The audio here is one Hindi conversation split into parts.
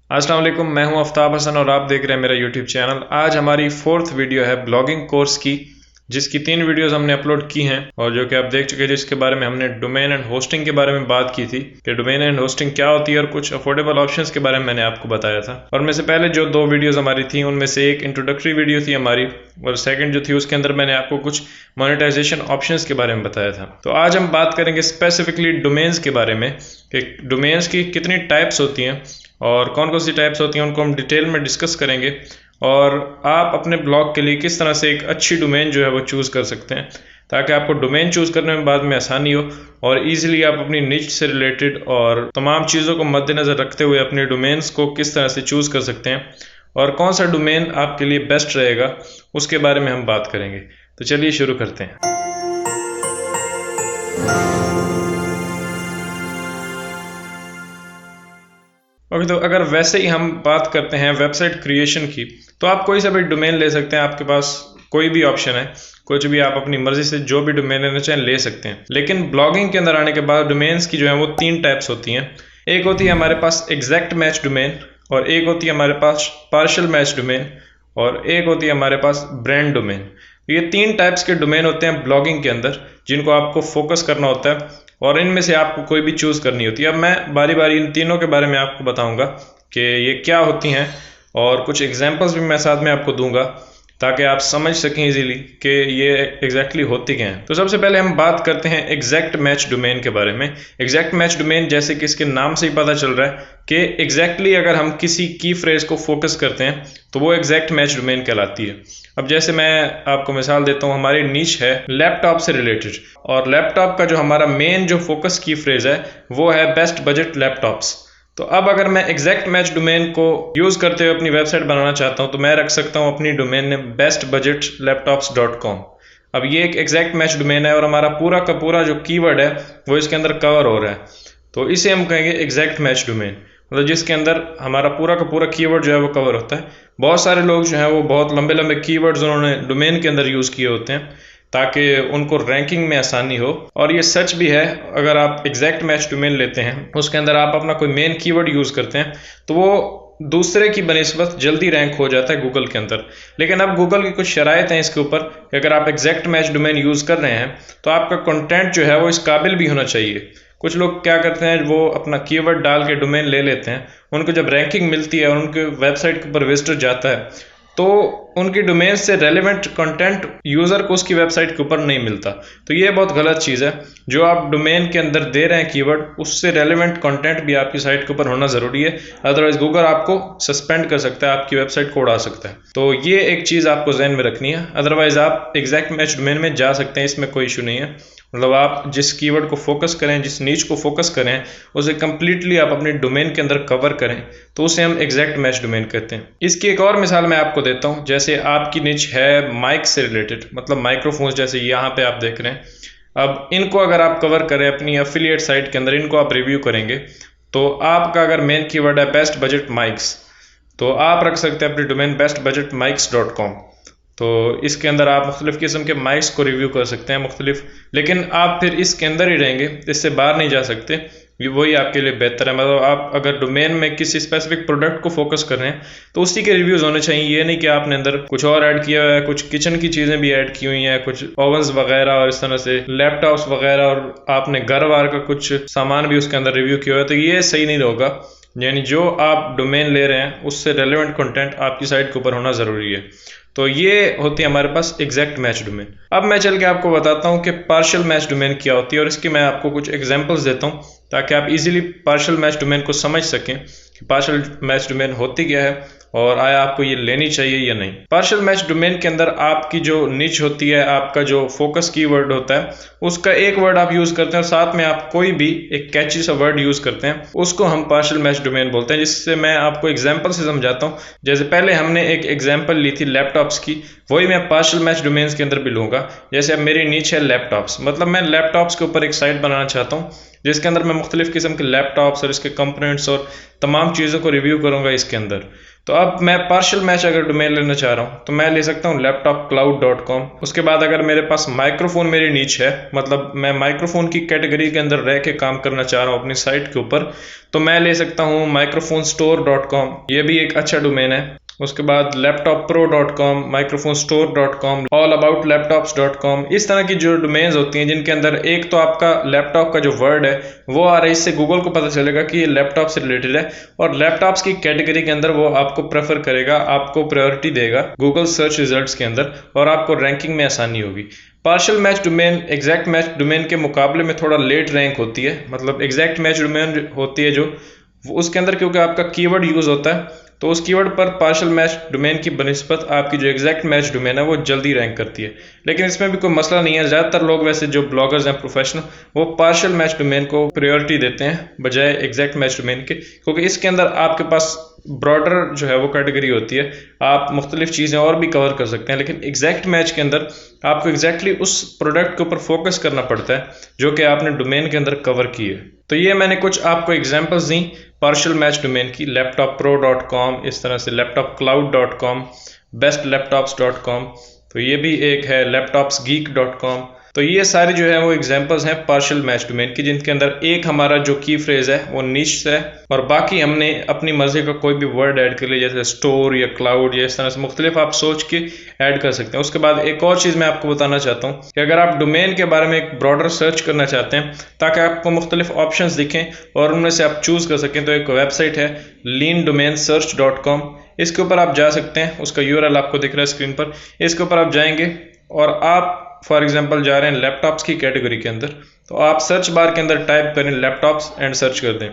अस्सलाम वालेकुम, मैं हूं आफ्ताब हसन और आप देख रहे हैं मेरा यूट्यूब चैनल। आज हमारी 4th वीडियो है ब्लॉगिंग कोर्स की, जिसकी 3 वीडियोस हमने अपलोड की हैं और जो कि आप देख चुके हैं, जिसके बारे में हमने डोमेन एंड होस्टिंग के बारे में बात की थी कि डोमेन एंड होस्टिंग क्या होती है और कुछ अफोर्डेबल ऑप्शंस के बारे में मैंने आपको बताया था। और में से पहले जो 2 वीडियोस हमारी थी उनमें से एक इंट्रोडक्टरी वीडियो थी हमारी और सेकंड जो थी उसके अंदर मैंने आपको कुछ मोनेटाइजेशन ऑप्शंस के बारे में बताया था। तो आज हम बात करेंगे स्पेसिफिकली डोमेन्स के बारे में कि डोमेन्स की कितनी टाइप्स होती हैं और कौन कौन सी टाइप्स होती हैं, उनको हम डिटेल में डिस्कस करेंगे और आप अपने ब्लॉग के लिए किस तरह से एक अच्छी डोमेन जो है वो चूज़ कर सकते हैं ताकि आपको डोमेन चूज़ करने में बाद में आसानी हो और ईजिली आप अपनी निच से रिलेटेड और तमाम चीज़ों को मद्देनज़र रखते हुए अपने डोमेन्स को किस तरह से चूज़ कर सकते हैं और कौन सा डोमेन आपके लिए बेस्ट रहेगा उसके बारे में हम बात करेंगे। तो चलिए शुरू करते हैं। ओके, तो अगर वैसे ही हम बात करते हैं वेबसाइट क्रिएशन की, तो आप कोई सा भी डोमेन ले सकते हैं। आपके पास कोई भी ऑप्शन है, कुछ भी आप अपनी मर्जी से जो भी डोमेन लेना चाहें ले सकते हैं। लेकिन ब्लॉगिंग के अंदर आने के बाद डोमेन्स की जो है वो 3 टाइप्स होती हैं। एक होती है हमारे पास एग्जैक्ट मैच डोमेन और एक होती है हमारे पास पार्शियल मैच डोमेन और एक होती है हमारे पास ब्रांड डोमेन। ये 3 टाइप्स के डोमेन होते हैं ब्लॉगिंग के अंदर जिनको आपको फोकस करना होता है और इनमें से आपको कोई भी चूज़ करनी होती है। अब मैं बारी बारी इन तीनों के बारे में आपको बताऊंगा कि ये क्या होती हैं और कुछ एग्जांपल्स भी मैं साथ में आपको दूंगा ताकि आप समझ सकें इजीली कि ये एग्जैक्टली होती क्या हैं। तो सबसे पहले हम बात करते हैं एग्जैक्ट मैच डोमेन के बारे में। एग्जैक्ट मैच डोमेन जैसे कि इसके नाम से ही पता चल रहा है कि एग्जैक्टली अगर हम किसी की फ्रेज को फोकस करते हैं तो वो एग्जैक्ट मैच डोमेन कहलाती है। अब जैसे मैं आपको मिसाल देता हूँ, हमारी नीच है लैपटॉप से रिलेटेड और लैपटॉप का जो हमारा मेन जो फोकस की फ्रेज है वो है बेस्ट बजट लैपटॉप्स। तो अब अगर मैं एग्जैक्ट मैच डोमेन को यूज़ करते हुए अपनी वेबसाइट बनाना चाहता हूँ तो मैं रख सकता हूँ अपनी डोमेन ने bestbudgetlaptops.com। अब ये एक एग्जैक्ट मैच डोमेन है और हमारा पूरा का पूरा जो कीवर्ड है वो इसके अंदर कवर हो रहा है, तो इसे हम कहेंगे एग्जैक्ट मैच डोमेन, मतलब जिसके अंदर हमारा पूरा का पूरा कीवर्ड जो है वो कवर होता है। बहुत सारे लोग जो है वो बहुत लंबे लंबे कीवर्ड्स उन्होंने डोमेन के अंदर यूज़ किए होते हैं ताकि उनको रैंकिंग में आसानी हो, और ये सच भी है। अगर आप एग्जैक्ट मैच डोमेन लेते हैं उसके अंदर आप अपना कोई मेन कीवर्ड यूज़ करते हैं तो वो दूसरे की बनिस्बत जल्दी रैंक हो जाता है गूगल के अंदर। लेकिन अब गूगल की कुछ शराइत हैं इसके ऊपर कि अगर आप एग्जैक्ट मैच डोमेन यूज़ कर रहे हैं तो आपका कंटेंट जो है वो इस काबिल भी होना चाहिए। कुछ लोग क्या करते हैं, वो अपना कीवर्ड डाल के डोमेन ले लेते हैं, उनको जब रैंकिंग मिलती है और उनके वेबसाइट के ऊपर विजिटर जाता है तो उनकी डोमेन से रेलेवेंट कंटेंट यूज़र को उसकी वेबसाइट के ऊपर नहीं मिलता। तो ये बहुत गलत चीज़ है। जो आप डोमेन के अंदर दे रहे हैं कीवर्ड, उससे रेलेवेंट कंटेंट भी आपकी साइट के ऊपर होना ज़रूरी है, अदरवाइज गूगल आपको सस्पेंड कर सकता है, आपकी वेबसाइट को उड़ा सकता है। तो ये एक चीज़ आपको जहन में रखनी है। अदरवाइज आप एग्जैक्ट मैच डोमेन में जा सकते हैं, इसमें कोई इशू नहीं है। मतलब आप जिस कीवर्ड को फोकस करें, जिस नीच को फोकस करें, उसे कम्प्लीटली आप अपने डोमेन के अंदर कवर करें तो उसे हम एग्जैक्ट मैच डोमेन कहते हैं। इसकी एक और मिसाल मैं आपको देता हूं। जैसे आपकी नीच है माइक से रिलेटेड, मतलब माइक्रोफोन्स, जैसे यहाँ पे आप देख रहे हैं। अब इनको अगर आप कवर करें अपनी एफिलिएट साइट के अंदर, इनको आप रिव्यू करेंगे तो आपका अगर मेन कीवर्ड है बेस्ट बजट माइक्स तो आप रख सकते हैं अपनी डोमेन bestbudgetmics.com। तो इसके अंदर आप मुख्तलिफ़ किस्म के माइक्स को रिव्यू कर सकते हैं मुख्तलिफ, लेकिन आप फिर इसके अंदर ही रहेंगे, इससे बाहर नहीं जा सकते। वही आपके लिए बेहतर है। मतलब आप अगर डोमेन में किसी स्पेसिफिक प्रोडक्ट को फोकस कर रहे हैं तो उसी के रिव्यूज़ होने चाहिए। ये नहीं कि आपने अंदर कुछ और ऐड किया हुआ है, कुछ किचन की चीज़ें भी ऐड की हुई हैं, कुछ ओवंस वगैरह और इस तरह से लैपटॉप्स वगैरह, और आपने घर वार का कुछ सामान भी उसके अंदर रिव्यू किया हुआ है, तो ये सही नहीं होगा। यानी जो आप डोमेन ले रहे हैं उससे रेलेवेंट कंटेंट आपकी साइट के ऊपर होना ज़रूरी है। तो ये होती है हमारे पास एग्जैक्ट मैच डोमेन। अब मैं चल के आपको बताता हूँ कि पार्शियल मैच डोमेन क्या होती है और इसकी मैं आपको कुछ एग्जांपल्स देता हूँ ताकि आप इजीली पार्शियल मैच डोमेन को समझ सकें कि पार्शियल मैच डोमेन होती क्या है और आया आपको ये लेनी चाहिए या नहीं। पार्शियल मैच डोमेन के अंदर आपकी जो निच होती है, आपका जो फोकस कीवर्ड होता है, उसका एक वर्ड आप यूज़ करते हैं और साथ में आप कोई भी एक कैची सा वर्ड यूज़ करते हैं, उसको हम पार्शियल मैच डोमेन बोलते हैं। जिससे मैं आपको एग्जांपल से समझाता हूँ। जैसे पहले हमने एक एग्जांपल ली थी लैपटॉप्स की, वही मैं पार्शियल मैच डोमेन्स के अंदर भी लूँगा। जैसे अब मेरी नीच है लैपटॉप्स, मतलब मैं लैपटॉप्स के ऊपर एक साइट बनाना चाहता हूँ जिसके अंदर मैं मुख्तलिफ़ किस्म के लैपटॉप्स और इसके कंपोनेंट्स और तमाम चीज़ों को रिव्यू करूँगा इसके अंदर। तो अब मैं पार्शियल मैच अगर डोमेन लेना चाह रहा हूँ तो मैं ले सकता हूँ laptopcloud.com। उसके बाद अगर मेरे पास माइक्रोफोन मेरी नीच है, मतलब मैं माइक्रोफोन की कैटेगरी के अंदर रह के काम करना चाह रहा हूँ अपनी साइट के ऊपर, तो मैं ले सकता हूँ microphonestore.com। ये भी एक अच्छा डोमेन है। उसके बाद laptoppro.com, microphonestore.com, allaboutLaptops.com, इस तरह की जो डोमेन्स होती हैं जिनके अंदर एक तो आपका लैपटॉप का जो वर्ड है वो आ रहा है, इससे गूगल को पता चलेगा कि ये लैपटॉप से रिलेटेड है, और लैपटॉप्स की कैटेगरी के अंदर वो आपको प्रेफर करेगा, आपको प्रायोरिटी देगा गूगल सर्च रिजल्ट्स के अंदर, और आपको रैंकिंग में आसानी होगी। Partial match domain exact match domain के मुकाबले में थोड़ा लेट रैंक होती है, मतलब एग्जैक्ट मैच डोमेन होती है जो उसके अंदर क्योंकि आपका कीवर्ड यूज होता है, तो उस कीवर्ड पर पार्शियल मैच डोमेन की बनिस्बत आपकी जो एग्जैक्ट मैच डोमेन है वो जल्दी रैंक करती है। लेकिन इसमें भी कोई मसला नहीं है, ज़्यादातर लोग वैसे जो ब्लॉगर्स हैं प्रोफेशनल, वो पार्शियल मैच डोमेन को प्रायोरिटी देते हैं बजाय एग्जैक्ट मैच डोमेन के, क्योंकि इसके अंदर आपके पास ब्रॉडर जो है वो कैटेगरी होती है, आप मुख्तलिफ चीज़ें और भी कवर कर सकते हैं। लेकिन एग्जैक्ट मैच के अंदर आपको एग्जैक्टली उस प्रोडक्ट के ऊपर फोकस करना पड़ता है जो कि आपने डोमेन के अंदर कवर की है। तो ये मैंने कुछ आपको एग्जांपल्स दी पार्शियल मैच डोमेन की, laptoppro.com, इस तरह से laptopcloud.com, bestlaptops.com, तो ये भी एक है laptopsgeek.com। तो ये सारी जो है वो एग्जांपल्स हैं पार्शियल मैच डोमेन की, जिनके अंदर एक हमारा जो की फ्रेज है वो निश है, और बाकी हमने अपनी मर्जी का कोई भी वर्ड ऐड कर लिया, जैसे स्टोर या क्लाउड या इस तरह से मुख्तलिफ आप सोच के ऐड कर सकते हैं। उसके बाद एक और चीज़ मैं आपको बताना चाहता हूँ कि अगर आप डोमेन के बारे में एक ब्रॉडर सर्च करना चाहते हैं ताकि आपको मुख्तलिफ ऑप्शंस दिखें और उनमें से आप चूज़ कर सकें, तो एक वेबसाइट है leandomainsearch.com, इसके ऊपर आप जा सकते हैं। उसका URL आपको दिख रहा है स्क्रीन पर। इसके ऊपर आप जाएंगे और आप फॉर एग्जांपल जा रहे हैं लैपटॉप्स की कैटेगरी के अंदर, तो आप सर्च बार के अंदर टाइप करें लैपटॉप्स एंड सर्च कर दें,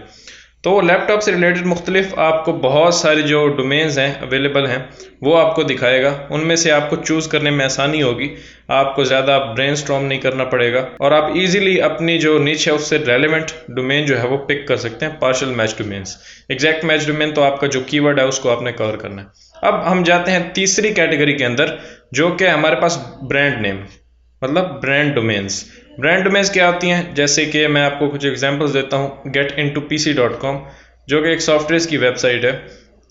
तो लैपटॉप से रिलेटेड मुख्तलिफ आपको बहुत सारे जो डोमेन्स हैं अवेलेबल हैं वो आपको दिखाएगा। उनमें से आपको चूज़ करने में आसानी होगी, आपको ज़्यादा ब्रेनस्टॉर्म नहीं करना पड़ेगा, और आप इजीली अपनी जो नीच है उससे रेलेवेंट डोमेन जो है वो पिक कर सकते हैं। Partial match domains, exact match domain तो आपका जो कीवर्ड है उसको आपने कवर करना है। अब हम जाते हैं तीसरी कैटेगरी के अंदर, जो कि हमारे पास ब्रांड नेम, मतलब ब्रांड डोमेन्स। ब्रांड डोमेन्स क्या होती हैं, जैसे कि मैं आपको कुछ एग्जांपल्स देता हूँ। getintopc.com जो कि एक सॉफ्टवेयर की वेबसाइट है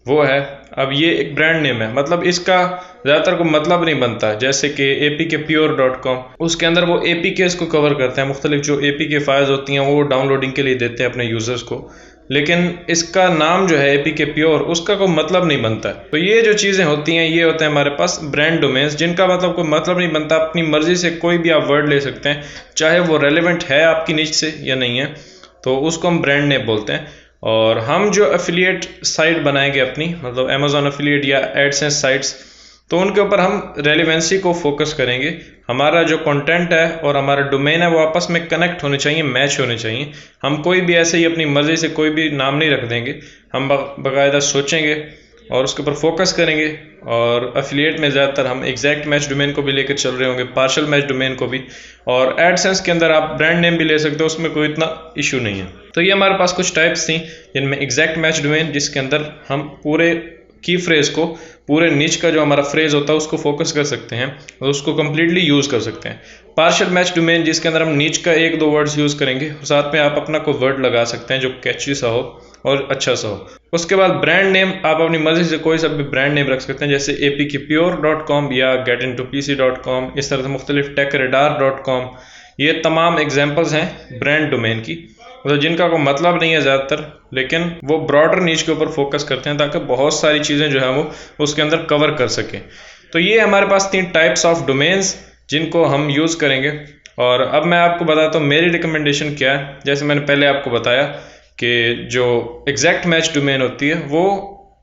वो है। अब ये एक ब्रांड नेम है, मतलब इसका ज़्यादातर को मतलब नहीं बनता, जैसे कि apkpure.com, उसके अंदर वो APKs को कवर करते हैं, मुख्तलिफ जो APK फाइल्स होती हैं वो डाउनलोडिंग के लिए देते हैं अपने यूज़र्स को, लेकिन इसका नाम जो है APK प्योर, उसका कोई मतलब नहीं बनता है। तो ये जो चीज़ें होती हैं ये होते हैं हमारे पास ब्रांड डोमेन्स, जिनका मतलब कोई मतलब नहीं बनता। अपनी मर्जी से कोई भी आप वर्ड ले सकते हैं, चाहे वो रेलेवेंट है आपकी निच से या नहीं है, तो उसको हम ब्रांड नेम बोलते हैं। और हम जो एफिलिएट साइट बनाएंगे अपनी, मतलब अमेजॉन एफिलिएट या एडसेंस साइट्स, तो उनके ऊपर हम रेलिवेंसी को फोकस करेंगे। हमारा जो कंटेंट है और हमारा डोमेन है वो आपस में कनेक्ट होने चाहिए, मैच होने चाहिए। हम कोई भी ऐसे ही अपनी मर्जी से कोई भी नाम नहीं रख देंगे, हम बाकायदा सोचेंगे और उसके ऊपर फोकस करेंगे। और एफिलिएट में ज़्यादातर हम एग्जैक्ट मैच डोमेन को भी लेकर चल रहे होंगे, पार्शियल मैच डोमेन को भी, और एडसेंस के अंदर आप ब्रांड नेम भी ले सकते हो, उसमें कोई इतना इशू नहीं है। तो ये हमारे पास कुछ टाइप्स थी, जिनमें एग्जैक्ट मैच डोमेन, जिसके अंदर हम पूरे की फ्रेज को, पूरे निच का जो हमारा फ्रेज होता है उसको फोकस कर सकते हैं और उसको कम्प्लीटली यूज़ कर सकते हैं। पार्शियल मैच डोमेन, जिसके अंदर हम निच का एक दो वर्ड्स यूज़ करेंगे, साथ में आप अपना कोई वर्ड लगा सकते हैं जो कैची सा हो और अच्छा सा हो। उसके बाद ब्रांड नेम, आप अपनी मर्जी से कोई सा भी ब्रांड नेम रख सकते हैं, जैसे apkpure.com या getintopc.com, इस तरह से मुख्तलिफ techradar.com। ये तमाम एग्जाम्पल्स हैं ब्रांड डोमेन की, मतलब जिनका कोई मतलब नहीं है ज़्यादातर, लेकिन वो ब्रॉडर नीच के ऊपर फोकस करते हैं ताकि बहुत सारी चीज़ें जो है वो उसके अंदर कवर कर सकें। तो ये हमारे पास 3 टाइप्स ऑफ डोमेन्स जिनको हम यूज़ करेंगे। और अब मैं आपको बताता हूँ मेरी रिकमेंडेशन क्या है। जैसे मैंने पहले आपको बताया कि जो एग्जैक्ट मैच डोमेन होती है वो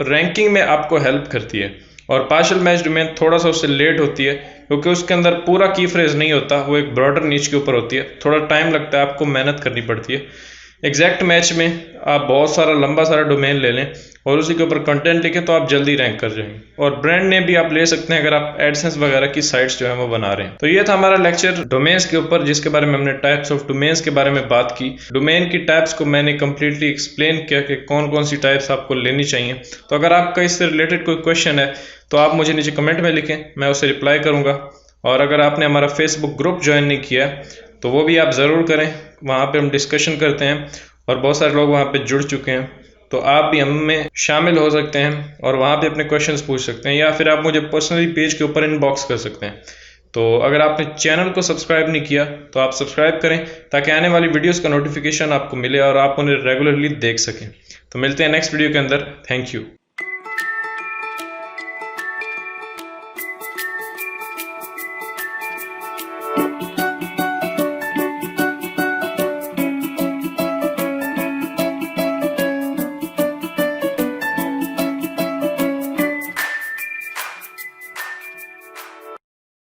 रैंकिंग में आपको हेल्प करती है, और पार्शियल मैच डोमेन थोड़ा सा उससे लेट होती है क्योंकि उसके अंदर पूरा की फ्रेज नहीं होता, वो एक ब्रॉडर नीच के ऊपर होती है, थोड़ा टाइम लगता है, आपको मेहनत करनी पड़ती है। एग्जैक्ट मैच में आप बहुत सारा लंबा सारा डोमेन ले लें और उसी के ऊपर कंटेंट लिखें तो आप जल्दी रैंक कर जाएंगे। और ब्रांड नेम भी आप ले सकते हैं अगर आप एडसेंस वगैरह की साइट्स जो है वो बना रहे हैं। तो ये था हमारा लेक्चर डोमेन्स के ऊपर, जिसके बारे में हमने टाइप्स ऑफ डोमेन्स के बारे में बात की। डोमेन की टाइप्स को मैंने कम्प्लीटली एक्सप्लेन किया कि कौन कौन सी टाइप्स आपको लेनी चाहिए। तो अगर आपका इससे रिलेटेड कोई क्वेश्चन है तो आप मुझे नीचे कमेंट में लिखें, मैं उसे रिप्लाई करूँगा। और अगर आपने हमारा फेसबुक ग्रुप ज्वाइन नहीं किया तो वो भी आप ज़रूर करें, वहाँ पर हम डिस्कशन करते हैं और बहुत सारे लोग वहाँ पे जुड़ चुके हैं। तो आप भी हमें शामिल हो सकते हैं और वहाँ पे अपने क्वेश्चंस पूछ सकते हैं, या फिर आप मुझे पर्सनली पेज के ऊपर इनबॉक्स कर सकते हैं। तो अगर आपने चैनल को सब्सक्राइब नहीं किया तो आप सब्सक्राइब करें ताकि आने वाली वीडियोस का नोटिफिकेशन आपको मिले और आप उन्हें रेगुलरली देख सकें। तो मिलते हैं नेक्स्ट वीडियो के अंदर। Thank you.